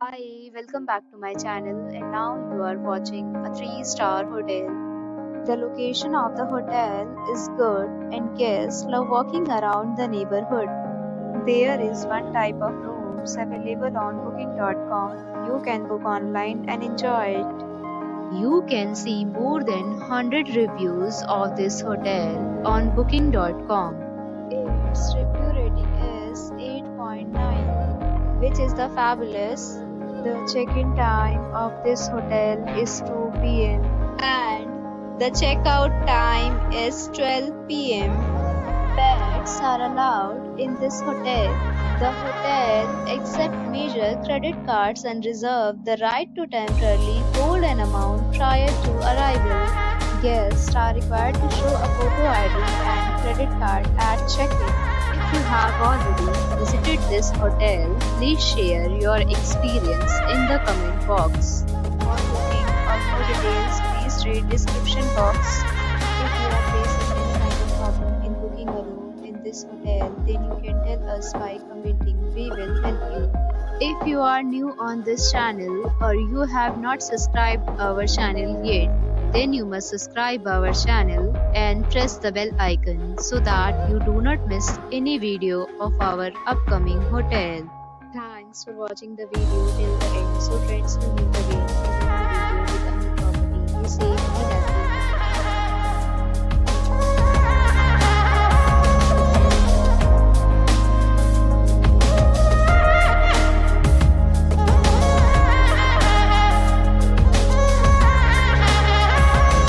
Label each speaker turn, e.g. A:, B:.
A: Hi, welcome back to my channel, and now you are watching a 3-star hotel. The location of the hotel is good and guests love walking around the neighborhood. There is one type of rooms available on booking.com. You can book online and enjoy it. You can see more than 100 reviews of this hotel on booking.com. Its review rating is 8.9, which is the fabulous. The check-in time of this hotel is 2 p.m. and the checkout time is 12 p.m. Pets are allowed in this hotel. The hotel accepts major credit cards and reserves the right to temporarily hold an amount prior to arrival. Guests are required to show a photo ID and credit card at check-in. If you have already visited this hotel, please share your experience in the comment box. For booking or more details, please read description box. If you are facing any kind of problem in booking a room in this hotel, then you can tell us by commenting. We will help you. If you are new on this channel or you have not subscribed our channel yet, then you must subscribe our channel and press the bell icon so that you do not miss any video of our upcoming hotel. Thanks for watching the video till the end. So friends, will meet again in a new video with a new property. Be safe, be